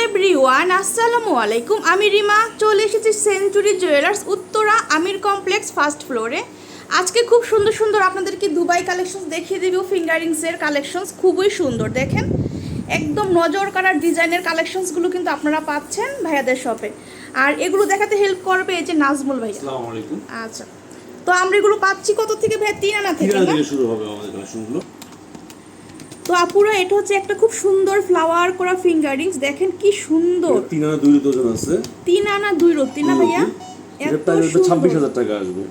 Everyone আসসালামু আলাইকুম। আমি রিমা, চলে এসেছি সেঞ্চুরি জুয়েলার্স, উত্তরা আমির কমপ্লেক্স, ফার্স্ট ফ্লোরে। আজকে খুব সুন্দর সুন্দর আপনাদেরকে দুবাই কালেকশনস দেখিয়ে দেব। ফিঙ্গারিংসের কালেকশনস খুবই সুন্দর, দেখেন একদম নজর কাড়ার ডিজাইনের কালেকশনসগুলো কিন্তু আপনারা পাচ্ছেন ভাইয়াদের শপে। আর এগুলো দেখাতে হেল্প করবে এই যে নাজমুল ভাইয়া। আসসালামু আলাইকুম। আচ্ছা, তো আমরা এগুলো পাচ্ছি কত থেকে ভাই? 3 আনা থেকে শুরু হবে আমাদের কালেকশনগুলো। তো আপুরা, এটা হচ্ছে একটা খুব সুন্দর ফ্লাওয়ার করা ফিঙ্গারিংস, দেখেন কি সুন্দর। 3 আনা 2 ওজন আছে। 3 আনা 2 রত্তি না ভাইয়া? এটা প্রায় 26000 টাকা আসবে।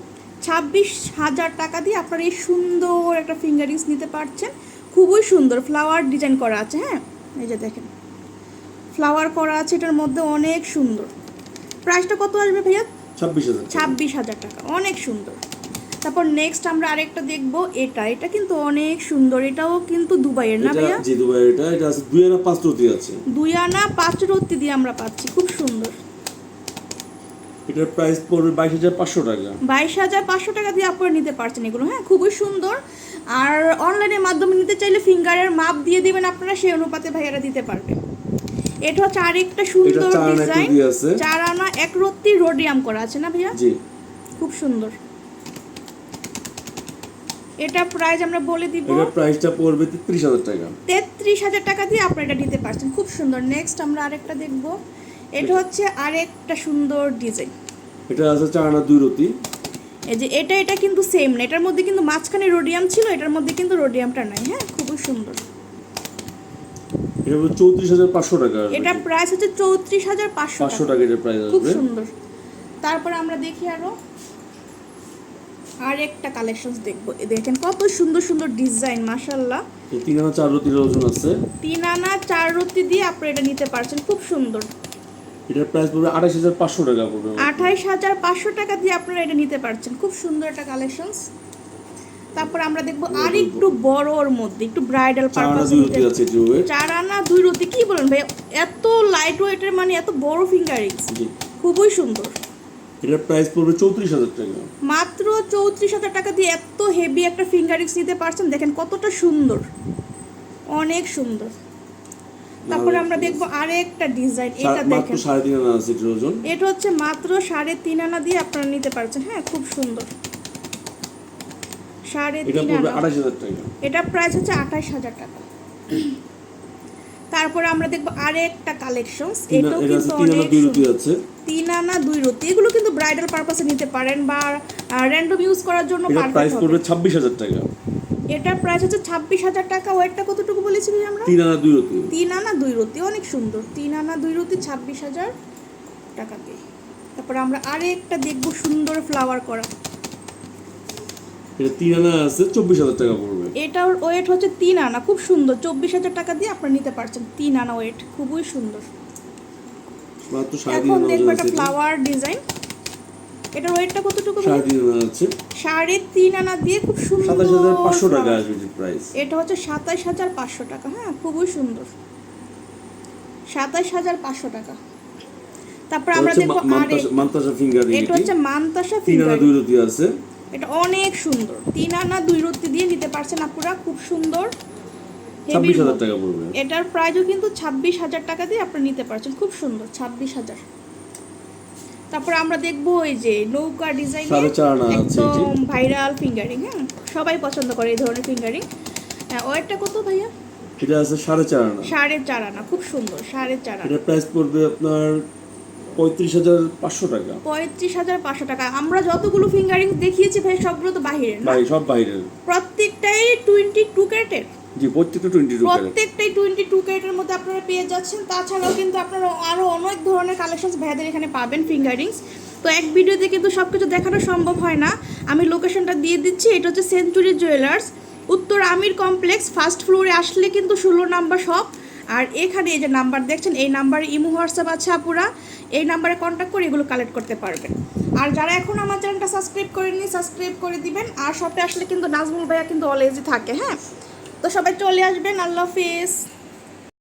26000 টাকা দিয়ে আপনারা এই সুন্দর একটা ফিঙ্গারিংস নিতে পারছেন। খুবই সুন্দর ফ্লাওয়ার ডিজাইন করা আছে। হ্যাঁ, এই যে দেখেন ফ্লাওয়ার করা আছে, এটার মধ্যে অনেক সুন্দর। প্রাইসটা কত আসবে ভাইয়া? 26000 টাকা, অনেক সুন্দর। তারপর নেক্সট আমরা আরেকটা দেখব, এটা কিন্তু অনেক সুন্দর। এটাও কিন্তু দুবাইয়ের না ভাইয়া? জি, দুবাইয়ের। এটা আছে 2 আনা 5 রতি আছে। 2 আনা 5 রত্তি দিয়ে আমরা পাচ্ছি, খুব সুন্দর। এটার প্রাইস পড়বে 22500 টাকা। 22500 টাকা দিয়ে আপনারা নিতে পারছেন এগুলো। হ্যাঁ, খুবই সুন্দর। আর অনলাইনের মাধ্যমে নিতে চাইলে ফিঙ্গারের মাপ দিয়ে দিবেন আপনারা, সেই অনুপাতে ভাইয়ারা দিতে পারবে। এটা হচ্ছে আরেকটা সুন্দর ডিজাইন, 4 আনা 1 রত্তি রোডিয়াম করা আছে না ভাইয়া? জি, খুব সুন্দর। এটা প্রাইস আমরা বলে দিব, এটার প্রাইসটা পড়বে 33000 টাকা। 33000 টাকা দিয়ে আপনারা এটা নিতে পারছেন, খুব সুন্দর। নেক্সট আমরা আরেকটা দেখব, এটা হচ্ছে আরেকটা সুন্দর ডিজাইন। এটা আছে 4 আনা 2 রতি। এই যে এটা কিন্তু সেম না, এটার মধ্যে কিন্তু মাঝখানে রোডিয়াম ছিল, এটার মধ্যে কিন্তু রোডিয়ামটা নাই। হ্যাঁ, খুবই সুন্দর। এটা হলো 34500 টাকা। এটা প্রাইস হচ্ছে 34500 টাকা এর প্রাইস আসবে। খুব সুন্দর। তারপর আমরা দেখি আরেকটা কালেকশনস দেখব। দেখেন কত সুন্দর সুন্দর ডিজাইন, মাশাআল্লাহ। 3 আনা 4 রতির ওজন আছে। 3 আনা 4 রতি দিয়ে আপনারা এটা নিতে পারছেন, খুব সুন্দর। এটার প্রাইস পড়বে 28500 টাকা পড়বে। 28500 টাকা দিয়ে আপনারা এটা নিতে পারছেন, খুব সুন্দর একটা কালেকশনস। তারপর আমরা দেখব আর একটু বড়র মধ্যে, একটু ব্রাইডাল পারপাসে নিতে আছে। 4 আনা 2 রতি কি বলেন ভাই? এত লাইট ওয়েটের, মানে এত বড় ফিঙ্গারিংস, খুবই সুন্দর। এটার প্রাইস পড়বে 34000 টাকা। মাত্র 34000 টাকা দিয়ে এত হেভি একটা ফিঙ্গারিংস নিতে পারছেন। দেখেন কতটা সুন্দর, অনেক সুন্দর। তারপরে আমরা দেখব আরেকটা ডিজাইন, এটা দেখেন মাত্র 3.5 আনা আছে এর ওজন। এটা হচ্ছে মাত্র 3.5 আনা দিয়ে আপনারা নিতে পারছেন। হ্যাঁ, খুব সুন্দর। 3.5 আনা, 28000 টাকা। এটা প্রাইস হচ্ছে 28000 টাকা। তারপরে আমরা দেখব আরেকটা কালেকশনস, এটাও কিন্তু অনেক সুন্দর। 3 আনা 2 রতি, এগুলো কিন্তু ব্রাইডাল পারপাসে নিতে পারেন বা র‍্যান্ডম ইউজ করার জন্য পারফেক্ট হবে। প্রাইস পড়বে 26000 টাকা। এটার প্রাইস হচ্ছে 26000 টাকা। ওয়েটটা কতটুকু বলেছি আমরা? 3 আনা 2 রতি। 3 আনা 2 রতি, অনেক সুন্দর। 3 আনা 2 রতি 26000 টাকা দিয়ে। তারপর আমরা আরেকটা দেখব সুন্দর ফ্লাওয়ার করা। এটা 3 আনা আছে, 24000 টাকা পড়বে। এটার ওয়েট হচ্ছে 3 আনা, খুব সুন্দর। 24000 টাকা দিয়ে আপনারা নিতে পারছেন। 3 আনা ওয়েট, খুবই সুন্দর। মাত্র 3.5 এখন আনা দেখব ওজন একটা আছে। Flower design. এটার ওয়েটটা কতটুকু? 3.5 আনা আছে। 3.5 আনা দিয়ে খুব সুন্দর। 27500 টাকা আসবে এর প্রাইস। এটা হচ্ছে 27500 টাকা। হ্যাঁ, খুবই সুন্দর। 27500 টাকা। তারপর আমরা দেখব মান্তাসা ফিঙ্গারিং। এটা হচ্ছে মান্তাসা 3 আনা 2 ফিঙ্গারিং। রতি আছে। এটা অনেক সুন্দর। 3 আনা 2 রতি দিয়ে নিতে পারছেন আপুরা, খুব সুন্দর। 26000 টাকা পড়বে। এটার প্রাইসও কিন্তু 26000 টাকা দিয়ে আপনি নিতে পারছেন, খুব সুন্দর। 26000। তারপর আমরা দেখবো এই যে নৌকা ডিজাইন, একদম ভাইরাল ফিঙ্গারিং। হ্যাঁ, সবাই পছন্দ করে এই ধরনের ফিঙ্গারিং। হ্যাঁ, ওয়েটটা কত ভাইয়া? এটা আছে 4.5 আনা। 4.5 আনা, খুব সুন্দর। 4.5 আনা। এটা প্রাইস পড়বে আপনার 35500 টাকা। 35500 টাকা। আমরা যতগুলো ফিঙ্গারিং দেখিয়েছি ভাই, সবগুলো তো বাহিরের না? ভাই সব বাইরের। প্রত্যেকটাই 22 ক্যারেটের। জি, প্রত্যেকটা 22 ক্যারেট। প্রত্যেকটাই 22 ক্যারেটের মধ্যে আপনারা পেয়ে যাচ্ছেন। তাছাড়াও কিন্তু আপনারা আরো অনেক ধরনের কালেকশনস ভাইয়াদের এখানে পাবেন ফিঙ্গারিংস। তো এক ভিডিওতে কিন্তু সবকিছু দেখানো সম্ভব হয় না। আমি লোকেশনটা দিয়ে দিচ্ছি। এটা হচ্ছে সেঞ্চুরি জুয়েলার্স, উত্তর আমির কমপ্লেক্স, ফার্স্ট ফ্লোরে আসলে কিন্তু 16 নাম্বার শপ। আর এখানে এই যে নাম্বার দেখছেন, এই নাম্বারে ইমো হোয়াটসঅ্যাপ আছে আপুরা, এই নাম্বারে কন্ট্যাক্ট করে এগুলো কালেক্ট করতে পারবেন। আর যারা এখন আমার চ্যানেলটা সাবস্ক্রাইব করেননি, সাবস্ক্রাইব করে দিবেন। আর শপে আসলে কিন্তু নাজমুল ভাইয়া কিন্তু অলওয়েজই থাকে। হ্যাঁ, তো সবাই চলে আসবেন। আল্লাহ হাফেজ।